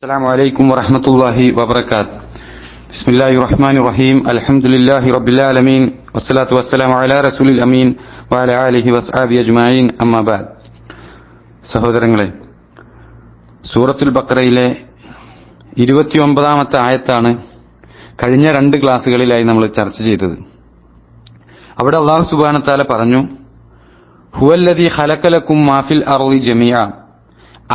السلام عليكم ورحمة الله وبركاته. بسم الله الرحمن الرحيم. الحمد لله رب العالمين والصلاة والسلام على رسول الأمين وعلى آله وصحبه أجمعين. أما بعد. സഹോദരങ്ങളെ, സൂറത്തുൽ ബഖറയിലെ 29ാമത്തെ ആയത്താണ് കഴിഞ്ഞ 2 ക്ലാസുകളിലായി നമ്മൾ ചർച്ച ചെയ്തത്. അവിടെ അല്ലാഹു സുബ്ഹാനഹു വ തആല പറഞ്ഞു, ഹുവല്ലദീ ഖലഖലകും മാ ഫിൽ അർളി ജമീഅ,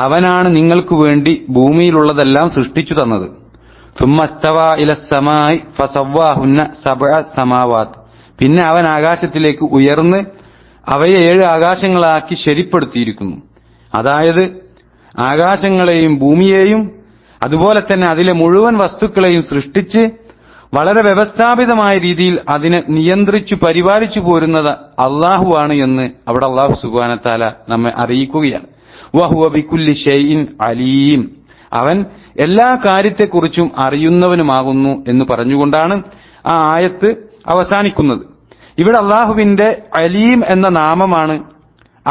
അവനാണ് നിങ്ങൾക്ക് വേണ്ടി ഭൂമിയിലുള്ളതെല്ലാം സൃഷ്ടിച്ചു തന്നത്. സുമ്മസ്തവാ ഇലസ്സമായി ഫസവ്വാഹുന്ന സബ്അ സമാവാത്, പിന്നെ അവൻ ആകാശത്തിലേക്ക് ഉയർന്ന് അവയെ 7 ആകാശങ്ങളാക്കി ശരിപ്പെടുത്തിയിരിക്കുന്നു. അതായത് ആകാശങ്ങളെയും ഭൂമിയെയും അതുപോലെ തന്നെ അതിലെ മുഴുവൻ വസ്തുക്കളെയും സൃഷ്ടിച്ച് വളരെ വ്യവസ്ഥാപിതമായ രീതിയിൽ അതിനെ നിയന്ത്രിച്ചു പരിപാലിച്ചു പോരുന്നത് അള്ളാഹുവാണ് എന്ന് അവിടെ അല്ലാഹു സുബ്ഹാനഹു വ തആല നമ്മെ അറിയിക്കുകയാണ്. വഹുവ ബികുല്ലി ഷൈഇൻ അലീം, അവൻ എല്ലാ കാര്യത്തെക്കുറിച്ചും അറിയുന്നവനുമാകുന്നു എന്ന് പറഞ്ഞുകൊണ്ടാണ് ആ ആയത്ത് അവസാനിക്കുന്നത്. ഇവിടെ അള്ളാഹുവിന്റെ അലീം എന്ന നാമമാണ്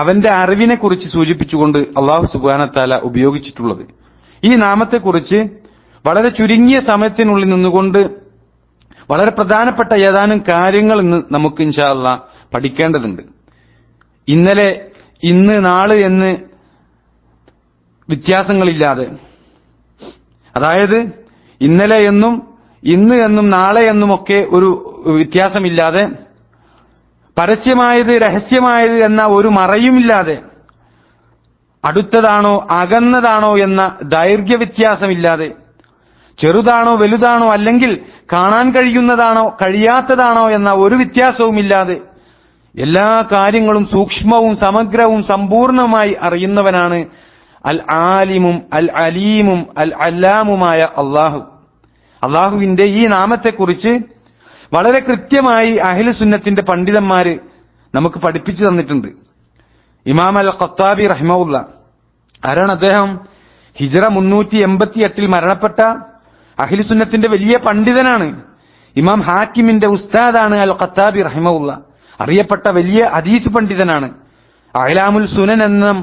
അവന്റെ അറിവിനെ കുറിച്ച് സൂചിപ്പിച്ചുകൊണ്ട് അല്ലാഹു സുബ്ഹാനഹു വ തആല ഉപയോഗിച്ചിട്ടുള്ളത്. ഈ നാമത്തെക്കുറിച്ച് വളരെ ചുരുങ്ങിയ സമയത്തിനുള്ളിൽ നിന്നുകൊണ്ട് വളരെ പ്രധാനപ്പെട്ട ഏതാനും കാര്യങ്ങൾ ഇന്ന് നമുക്ക് ഇൻഷാ അല്ലാഹ് പഠിക്കേണ്ടതുണ്ട്. ഇന്നലെ, ഇന്ന്, നാളെ എന്ന് വ്യത്യാസങ്ങളില്ലാതെ, അതായത് ഇന്നലെ എന്നും ഇന്ന് എന്നും നാളെ എന്നുമൊക്കെ ഒരു വ്യത്യാസമില്ലാതെ, പരസ്യമായത് രഹസ്യമായത് എന്ന ഒരു മറയുമില്ലാതെ, അടുത്തതാണോ അകന്നതാണോ എന്ന ദൈർഘ്യ വ്യത്യാസമില്ലാതെ, ചെറുതാണോ വലുതാണോ അല്ലെങ്കിൽ കാണാൻ കഴിയുന്നതാണോ കഴിയാത്തതാണോ എന്ന ഒരു വ്യത്യാസവുമില്ലാതെ എല്ലാ കാര്യങ്ങളും സൂക്ഷ്മവും സമഗ്രവും സമ്പൂർണമായി അറിയുന്നവനാണ് അൽ ആലിമും അൽ അലീമും അൽ അല്ലാമുമായ അള്ളാഹു. അള്ളാഹുവിന്റെ ഈ നാമത്തെക്കുറിച്ച് വളരെ കൃത്യമായി അഹ്ലു സുന്നത്തിന്റെ പണ്ഡിതന്മാര് നമുക്ക് പഠിപ്പിച്ചു തന്നിട്ടുണ്ട്. ഇമാം അൽ ഖത്താബി റഹിമഹുല്ല, ആരാണ് അദ്ദേഹം? ഹിജ്റ 388 മരണപ്പെട്ട അഹ്ലു സുന്നത്തിന്റെ വലിയ പണ്ഡിതനാണ്. ഇമാം ഹാക്കിമിന്റെ ഉസ്താദാണ് അൽ ഖത്താബി റഹിമഹുല്ല. അറിയപ്പെട്ട വലിയ ഹദീസ് പണ്ഡിതനാണ്. അഹ്ലാമുൽ സുനൻ എന്നും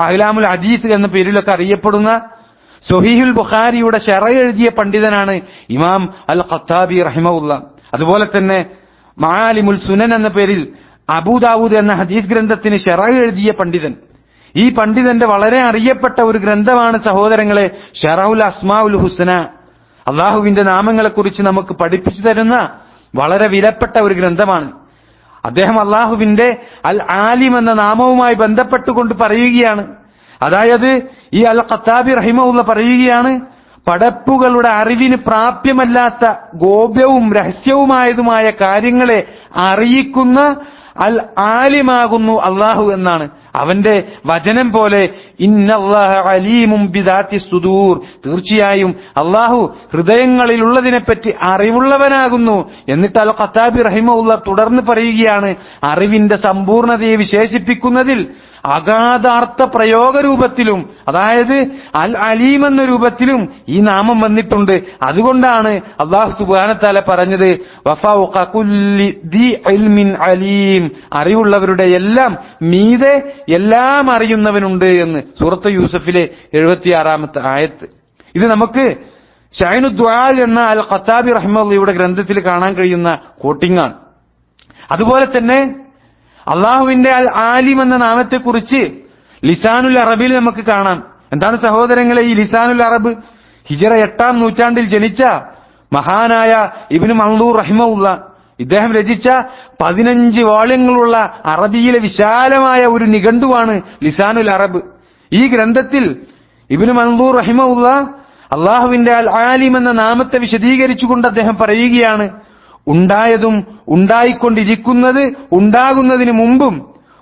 അഹ്ലാമുൽ ഹദീസ് എന്ന പേരിലൊക്കെ അറിയപ്പെടുന്ന സ്വഹീഹുൽ ബുഖാരിയുടെ ശറഹ് എഴുതിയ പണ്ഡിതനാണ് ഇമാം അൽ ഖത്താബി റഹിമഹുല്ല. അതുപോലെ തന്നെ മആലിമുൽ സുനൻ എന്ന പേരിൽ അബൂദാവൂദ് എന്ന ഹദീസ് ഗ്രന്ഥത്തിന് ശറഹ് എഴുതിയ പണ്ഡിതൻ. ഈ പണ്ഡിതന്റെ വളരെ അറിയപ്പെട്ട ഒരു ഗ്രന്ഥമാണ് സഹോദരങ്ങളെ ശറഹുൽ അസ്മാഉൽ ഹുസ്ന. അള്ളാഹുവിന്റെ നാമങ്ങളെക്കുറിച്ച് നമുക്ക് പഠിപ്പിച്ചു തരുന്ന വളരെ വിലപ്പെട്ട ഒരു ഗ്രന്ഥമാണ്. അദ്ദേഹം അള്ളാഹുവിന്റെ അൽ ആലിം എന്ന നാമവുമായി ബന്ധപ്പെട്ടുകൊണ്ട് പറയുകയാണ്. അതായത് ഈ അൽ ഖത്താബി റഹിമഹുല്ല പറയുകയാണ്, പടപ്പുകളുടെ അറിവിന് പ്രാപ്യമല്ലാത്ത ഗോപ്യവും രഹസ്യവുമായതുമായ കാര്യങ്ങളെ അറിയിക്കുന്ന അൽ ആലിമാകുന്നു അള്ളാഹു എന്നാണ്. അവന്റെ വചനം പോലെ ഇന്നല്ലാഹ അലീമും ബിദാത്തി സുദൂർ, തീർച്ചയായും അള്ളാഹു ഹൃദയങ്ങളിലുള്ളതിനെപ്പറ്റി അറിവുള്ളവനാകുന്നു. എന്നിട്ട് അൽ ഖത്താബി റഹിമഹുല്ല തുടർന്ന് പറയുകയാണ്, അറിവിന്റെ സമ്പൂർണതയെ വിശേഷിപ്പിക്കുന്നതിൽ അഗാധാർത്ഥ പ്രയോഗ രൂപത്തിലും, അതായത് അൽ അലീം എന്ന രൂപത്തിലും ഈ നാമം വന്നിട്ടുണ്ട്. അതുകൊണ്ടാണ് അല്ലാഹു സുബ്ഹാനഹു വ തആല പറഞ്ഞത് വഫൗഖ കുല്ലി ദി ഇൽമിൻ അലീം, അറിവുള്ളവരുടെ എല്ലാം മീതെ എല്ലാം അറിയുന്നവനുണ്ട് എന്ന് സൂറത്ത് യൂസഫിലെ 76ാമത്തെ ആയത്ത്. ഇത് നമുക്ക് ഷൈനുദ് ദുആ എന്ന അൽ ഖത്താബി റഹിമഹുല്ലയുടെ ഗ്രന്ഥത്തിൽ കാണാൻ കഴിയുന്ന കോട്ടിങ്ങാണ്. അതുപോലെ തന്നെ അള്ളാഹുവിന്റെ അൽ ആലിം എന്ന നാമത്തെക്കുറിച്ച് ലിസാനുൽ അറബിൽ നമുക്ക് കാണാം. എന്താണ് സഹോദരങ്ങളെ ഈ ലിസാനുൽ അറബ്? ഹിജ്റ 8ാം നൂറ്റാണ്ടിൽ ജനിച്ച മഹാനായ ഇബ്നു മൻദൂർ റഹിമഹുല്ല, ഇദ്ദേഹം രചിച്ച 15 വാള്യങ്ങളുള്ള അറബിയിലെ വിശാലമായ ഒരു നിഘണ്ടുവാണ് ലിസാനുൽ അറബ്. ഈ ഗ്രന്ഥത്തിൽ ഇബ്നു മൻദൂർ റഹിമഹുല്ല അള്ളാഹുവിന്റെ അൽ ആലിം എന്ന നാമത്തെ വിശദീകരിച്ചുകൊണ്ട് അദ്ദേഹം പറയുകയാണ്, ഉണ്ടായതും ഉണ്ടായിക്കൊണ്ടിരിക്കുന്നത് ഉണ്ടാകുന്നതിന് മുമ്പും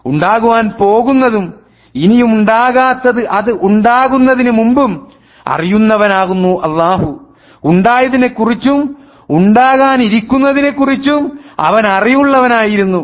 ഉണ്ടാകുവാൻ പോകുന്നതും ഇനിയും ഉണ്ടാകാത്തത് അത് ഉണ്ടാകുന്നതിന് മുമ്പും അറിയുന്നവനാകുന്നു അള്ളാഹു. ഉണ്ടായതിനെക്കുറിച്ചും ഉണ്ടാകാനിരിക്കുന്നതിനെക്കുറിച്ചും അവൻ അറിവുള്ളവനായിരുന്നു,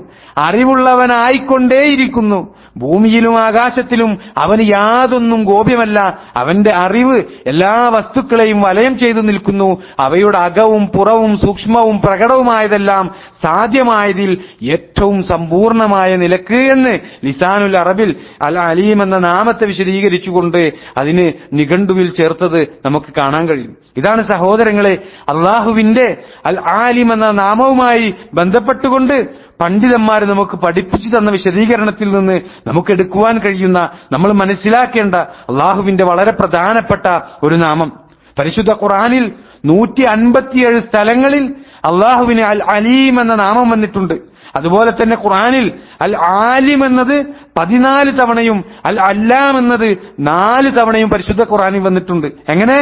അറിവുള്ളവനായിക്കൊണ്ടേയിരിക്കുന്നു. ഭൂമിയിലും ആകാശത്തിലും അവന് യാതൊന്നും ഗോപ്യമല്ല. അവന്റെ അറിവ് എല്ലാ വസ്തുക്കളെയും വലയം ചെയ്തു നിൽക്കുന്നു. അവയുടെ അകവും പുറവും സൂക്ഷ്മവും പ്രകടവുമായതെല്ലാം സാധ്യമായതിൽ ഏറ്റവും സമ്പൂർണമായ നിലക്ക് എന്ന് ലിസാനുൽ അറബിൽ അൽ അലീം എന്ന നാമത്തെ വിശദീകരിച്ചുകൊണ്ട് അതിന് നിഘണ്ടുവിൽ ചേർത്തത് നമുക്ക് കാണാൻ കഴിയും. ഇതാണ് സഹോദരങ്ങളെ അള്ളാഹുവിന്റെ അൽ ആലിം എന്ന നാമവുമായി ബന്ധപ്പെട്ടുകൊണ്ട് പണ്ഡിതന്മാർ നമുക്ക് പഠിപ്പിച്ചു തന്ന വിശദീകരണത്തിൽ നിന്ന് നമുക്ക് എടുക്കുവാൻ കഴിയുന്ന, നമ്മൾ മനസ്സിലാക്കേണ്ട അള്ളാഹുവിന്റെ വളരെ പ്രധാനപ്പെട്ട ഒരു നാമം. പരിശുദ്ധ ഖുർആനിൽ 157 സ്ഥലങ്ങളിൽ അള്ളാഹുവിന് അൽ അലീം എന്ന നാമം വന്നിട്ടുണ്ട്. അതുപോലെ തന്നെ ഖുർആനിൽ അൽ ആലിം എന്നത് 14 തവണയും അൽ അല്ലാം എന്നത് 4 തവണയും പരിശുദ്ധ ഖുർആനിൽ വന്നിട്ടുണ്ട്. എങ്ങനെ?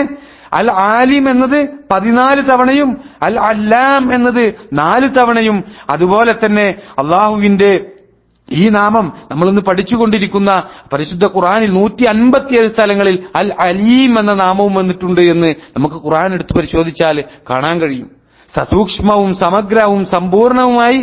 അൽ ആലിം എന്നത് 14 തവണയും അൽ അല്ലാം എന്നത് 4 തവണയും. അതുപോലെ തന്നെ അള്ളാഹുവിന്റെ ഈ നാമം നമ്മളിന്ന് പഠിച്ചുകൊണ്ടിരിക്കുന്ന പരിശുദ്ധ ഖുർആനിൽ 157 സ്ഥലങ്ങളിൽ അൽ അലീം എന്ന നാമവും വന്നിട്ടുണ്ട് എന്ന് നമുക്ക് ഖുർആൻ എടുത്ത് പരിശോധിച്ചാൽ കാണാൻ കഴിയും. സസൂക്ഷ്മവും സമഗ്രവും സമ്പൂർണവുമായി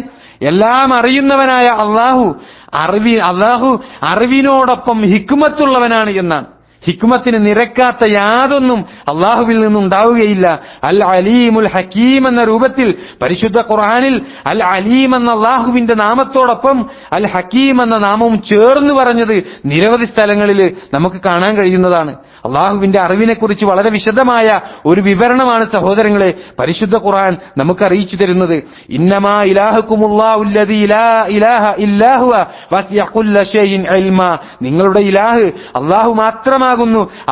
എല്ലാം അറിയുന്നവനായ അള്ളാഹു അറിവിനോടൊപ്പം ഹിക്മത്തുള്ളവനാണ് എന്നാണ്. ഹിക്മത്തിന് നിരക്കാത്ത യാതൊന്നും അള്ളാഹുവിൽ നിന്നുണ്ടാവുകയില്ല. അൽ അലീമുൽ ഹക്കീം എന്ന രൂപത്തിൽ പരിശുദ്ധ ഖുർആനിൽ അൽ അലീം എന്ന അള്ളാഹുവിന്റെ നാമത്തോടൊപ്പം അൽ ഹക്കീം എന്ന നാമവും ചേർന്ന് പറഞ്ഞത് നിരവധി സ്ഥലങ്ങളിൽ നമുക്ക് കാണാൻ കഴിയുന്നതാണ്. അള്ളാഹുവിന്റെ അറിവിനെക്കുറിച്ച് വളരെ വിശദമായ ഒരു വിവരണമാണ് സഹോദരങ്ങളെ പരിശുദ്ധ ഖുർആൻ നമുക്ക് അറിയിച്ചു തരുന്നത്. ഇന്നമാ ഇലാഹുകുമുല്ലാഹുല്ലദീ ലാ ഇലാഹ ഇല്ലാ ഹുവ വസിഅ കുല്ല ഷൈഇൻ ഇൽമാ. നിങ്ങളുടെ ഇലാഹ് അള്ളാഹു മാത്രമാണ്,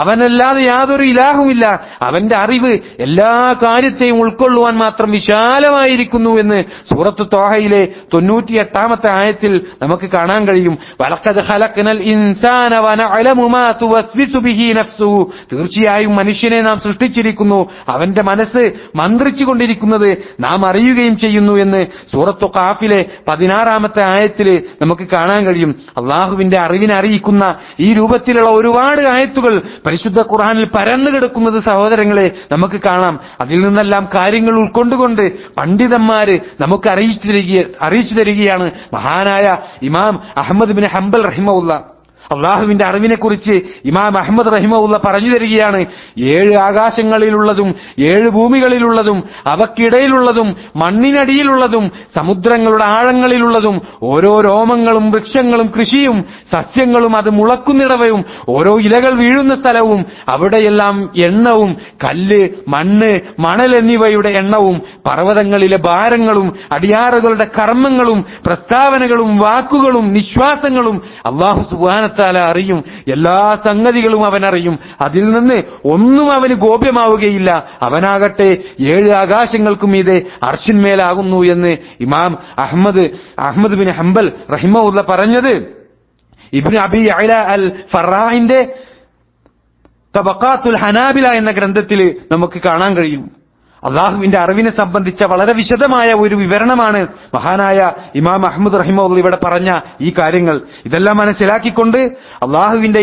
അവനല്ലാതെ യാതൊരു ഇലാഹുമില്ല. അവന്റെ അറിവ് എല്ലാ കാര്യത്തെയും ഉൾക്കൊള്ളുവാൻ മാത്രം വിശാലമായിരിക്കുന്നു എന്ന് സൂറത്ത് ത്വാഹയിലെ 98-ാമത്തെ ആയത്തിൽ നമുക്ക് കാണാൻ കഴിയും. വലഖദ് ഖലഖ്നൽ ഇൻസാന വനഅലമു മാ തുവസ്വിസു ബിഹി നഫ്സുഹു. തീർച്ചയായും മനുഷ്യനെ നാം സൃഷ്ടിച്ചിരിക്കുന്നു, അവന്റെ മനസ്സ് മന്ത്രിച്ചുകൊണ്ടിരിക്കുന്നത് നാം അറിയുകയും ചെയ്യുന്നു എന്ന് സൂറത്ത് ഖാഫിലെ 16-ാമത്തെ ആയത്തിൽ നമുക്ക് കാണാൻ കഴിയും. അള്ളാഹുവിന്റെ അറിവിനെ അറിയിക്കുന്ന ഈ രൂപത്തിലുള്ള ഒരുപാട് ആയത്തുകൾ പരിശുദ്ധ ഖുർആനിൽ പരന്നു കിടക്കുന്നത് സഹോദരങ്ങളെ നമുക്ക് കാണാം. അതിൽ നിന്നെല്ലാം കാര്യങ്ങൾ ഉൾക്കൊണ്ടുകൊണ്ട് പണ്ഡിതന്മാര് നമുക്ക് അറിയിച്ചു തരികയാണ്. മഹാനായ ഇമാം അഹ്മദ് ബിൻ ഹംബൽ റഹിമഹുല്ലാ അള്ളാഹുവിന്റെ അറിവിനെക്കുറിച്ച് ഇമാം അഹ്മദ് റഹിമഹുല്ല പറഞ്ഞു തരികയാണ്. 7 ആകാശങ്ങളിലുള്ളതും 7 ഭൂമികളിലുള്ളതും അവക്കിടയിലുള്ളതും മണ്ണിനടിയിലുള്ളതും സമുദ്രങ്ങളുടെ ആഴങ്ങളിലുള്ളതും ഓരോ രോമങ്ങളും വൃക്ഷങ്ങളും കൃഷിയും സസ്യങ്ങളും അത് മുളക്കുന്നിടവയും ഓരോ ഇലകൾ വീഴുന്ന സ്ഥലവും അവിടെയെല്ലാം എണ്ണവും കല്ല് മണ്ണ് മണൽ എന്നിവയുടെ എണ്ണവും പർവ്വതങ്ങളിലെ ഭാരങ്ങളും അടിയാറുകളുടെ കർമ്മങ്ങളും പ്രസ്താവനകളും വാക്കുകളും നിശ്വാസങ്ങളും അല്ലാഹു സുബ്ഹാനഹു അറിയും. എല്ലാ സംഗതികളും അവൻ അറിയും. അതിൽ നിന്ന് ഒന്നും അവന് ഗോപ്യമാവുകയില്ല. അവനാകട്ടെ 7 ആകാശങ്ങൾക്കും മീതെ അർശിന്മേലാകുന്നു എന്ന് ഇമാം അഹ്മദ് ബിൻ ഹംബൽ റഹിമഹുല്ല പറഞ്ഞത് ഇബ്നു അബി യഅല അൽ ഫറാഇന്റെ തബഖാത്തുൽ ഹനാബില എന്ന ഗ്രന്ഥത്തിൽ നമുക്ക് കാണാൻ കഴിയും. അള്ളാഹുവിന്റെ അറിവിനെ സംബന്ധിച്ച വളരെ വിശദമായ ഒരു വിവരണമാണ് മഹാനായ ഇമാം അഹ്മദ് റഹിമഹുല്ല ഇവിടെ പറഞ്ഞ ഈ കാര്യങ്ങൾ. ഇതെല്ലാം മനസ്സിലാക്കിക്കൊണ്ട് അള്ളാഹുവിന്റെ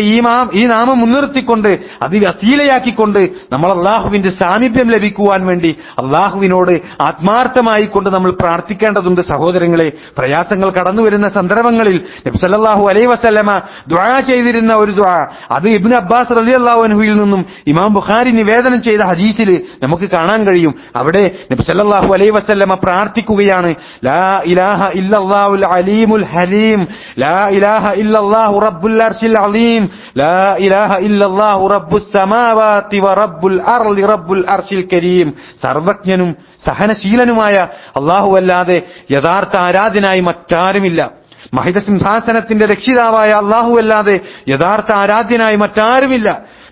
ഈ നാമം മുൻനിർത്തിക്കൊണ്ട് അത് വസീലയാക്കിക്കൊണ്ട് നമ്മൾ അള്ളാഹുവിന്റെ സാമീപ്യം ലഭിക്കുവാൻ വേണ്ടി അള്ളാഹുവിനോട് ആത്മാർത്ഥമായി കൊണ്ട് നമ്മൾ പ്രാർത്ഥിക്കേണ്ടതുണ്ട് സഹോദരങ്ങളെ. പ്രയാസങ്ങൾ കടന്നു വരുന്ന സന്ദർഭങ്ങളിൽ നബി സല്ലല്ലാഹു അലൈഹി വസല്ലമ ദുആ ചെയ്തിരുന്ന ഒരു ദുആ, അത് ഇബ്നു അബ്ബാസ് റളിയല്ലാഹു അൻഹുവിൽ നിന്നും ഇമാം ബുഖാരി നിവേദനം ചെയ്ത ഹദീസിൽ നമുക്ക് കാണാൻ കഴിയും. അവിടെ നബി സല്ലല്ലാഹു അലൈഹി വസല്ലമ പ്രാർത്ഥിക്കുകയാണ്, ലാ ഇലാഹ ഇല്ലല്ലാഹുൽ അലീമുൽ ഹലീം, ലാ ഇലാഹ ഇല്ലല്ലാഹു റബ്ബുൽ അർശിൽ അലീം, ലാ ഇലാഹ ഇല്ലല്ലാഹു റബ്ബുസ് സമാവാതി വ റബ്ബുൽ അർളി റബ്ബുൽ അർശിൽ കരീം. സർവജ്ഞനും സഹനശീലനുമായ അല്ലാഹു അല്ലാതെ യഥാർത്ഥ ആരാധനായി മറ്റാരുമില്ല. മഹിത സിംഹാസനത്തിന്റെ രക്ഷിതാവായ അല്ലാഹു അല്ലാതെ യഥാർത്ഥ ആരാധ്യനായി മറ്റാരുമില്ല.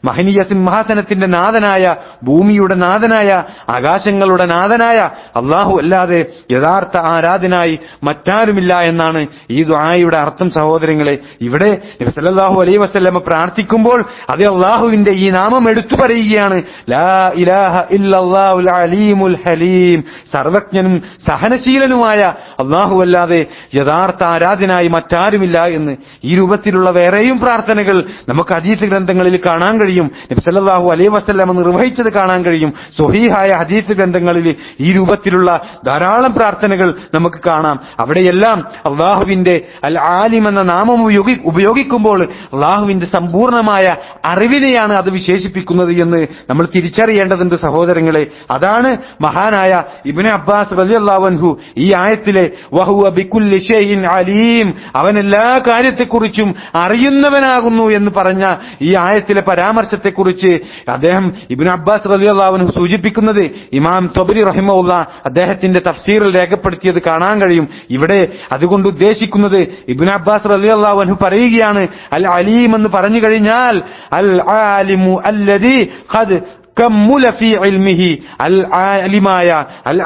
മഹനീയ സിംഹാസനത്തിന്റെ നാഥനായ, ഭൂമിയുടെ നാഥനായ, ആകാശങ്ങളുടെ നാഥനായ അള്ളാഹു അല്ലാതെ യഥാർത്ഥ ആരാധനായി മറ്റാരുമില്ല എന്നാണ് ഈ ദുആയുടെ അർത്ഥം സഹോദരങ്ങളെ. ഇവിടെ നബി സല്ലല്ലാഹു അലൈഹി വസല്ലമ പ്രാർത്ഥിക്കുമ്പോൾ അത് അള്ളാഹുവിന്റെ ഈ നാമം എടുത്തു പറയുകയാണ്, ലാ ഇലാഹ ഇല്ലല്ലാഹുൽ അലീമുൽ ഹലീം. സർവജ്ഞനും സഹനശീലനുമായ അള്ളാഹു അല്ലാതെ യഥാർത്ഥ ആരാധനായി മറ്റാരുമില്ല എന്ന്. ഈ രൂപത്തിലുള്ള വേറെയും പ്രാർത്ഥനകൾ നമുക്ക് ഹദീസ് ഗ്രന്ഥങ്ങളിൽ കാണാൻ കഴിയും. കഴിയും. നബി സല്ലല്ലാഹു അലൈഹി വസല്ലം നിർവഹിച്ചത് കാണാൻ കഴിയും. സ്വഹീഹായ ഹദീസ് ഗ്രന്ഥങ്ങളിൽ ഈ രൂപത്തിലുള്ള ധാരാളം പ്രാർത്ഥനകൾ നമുക്ക് കാണാം. അവിടെയെല്ലാം അള്ളാഹുവിന്റെ അൽ ആലിം എന്ന നാമം ഉപയോഗിക്കുമ്പോൾ അള്ളാഹുവിന്റെ സമ്പൂർണമായ അറിവിനെയാണ് അത് വിശേഷിപ്പിക്കുന്നത് എന്ന് നമ്മൾ തിരിച്ചറിയേണ്ടതുണ്ട് സഹോദരങ്ങളെ. അതാണ് മഹാനായ ഇബ്നു അബ്ബാസ് റളിയല്ലാഹു അൻഹു ഈ ആയത്തിലെ വഹുവ ബികുല്ലി ഷൈഇൻ അലീം, അവൻ എല്ലാ കാര്യത്തെക്കുറിച്ചും അറിയുന്നവനാകുന്നു എന്ന് പറഞ്ഞ ഈ ആയത്തിലെ പരാമർശത്തെക്കുറിച്ച് അദ്ദേഹം ഇബ്നു അബ്ബാസ് റളിയല്ലാഹു അൻഹു സൂചിപ്പിക്കുന്നത് ഇമാം ത്വബരി റഹിമഹുല്ലാഹ് അദ്ദേഹത്തിന്റെ തഫ്സീറിൽ രേഖപ്പെടുത്തിയത് കാണാൻ കഴിയും. ഇവിടെ അതുകൊണ്ട് ഉദ്ദേശിക്കുന്നത് ഇബ്നു അബ്ബാസ് റളിയല്ലാഹു അൻഹു പറയുകയാണ്, അൽ അലീം എന്ന് പറഞ്ഞു കഴിഞ്ഞാൽ അൽ ആലിമു അല്ലദീ ഖദ് കമ്മുല ഫീ ഇൽമിഹി, അൽ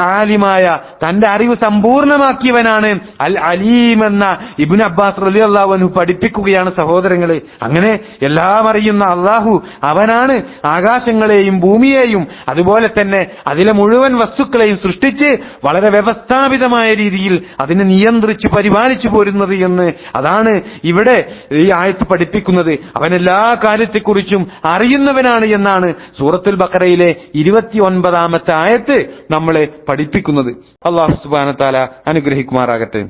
ആലിമായ തന്റെ അറിവ് സമ്പൂർണമാക്കിയവനാണ് അൽ അലീം എന്ന ഇബ്നു അബ്ബാസ് റളിയല്ലാഹു അൻഹു പഠിപ്പിക്കുകയാണ് സഹോദരങ്ങളെ. അങ്ങനെ എല്ലാം അറിയുന്ന അള്ളാഹു അവനാണ് ആകാശങ്ങളെയും ഭൂമിയെയും അതുപോലെ തന്നെ അതിലെ മുഴുവൻ വസ്തുക്കളെയും സൃഷ്ടിച്ച് വളരെ വ്യവസ്ഥാപിതമായ രീതിയിൽ അതിനെ നിയന്ത്രിച്ച് പരിപാലിച്ചു പോരുന്നത് എന്ന്. അതാണ് ഇവിടെ ഈ ആയത്ത് പഠിപ്പിക്കുന്നത്. അവൻ എല്ലാ കാര്യത്തെക്കുറിച്ചും അറിയുന്നവനാണ് എന്നാണ് സൂറത്തുൽ ബഖറയിലെ 29-ാമത്തെ ആയത്ത് നമ്മളെ പഠിപ്പിക്കുന്നത്. അല്ലാഹു സുബ്ഹാനഹു വ തആല അനുഗ്രഹിക്കുമാറാകട്ടെ.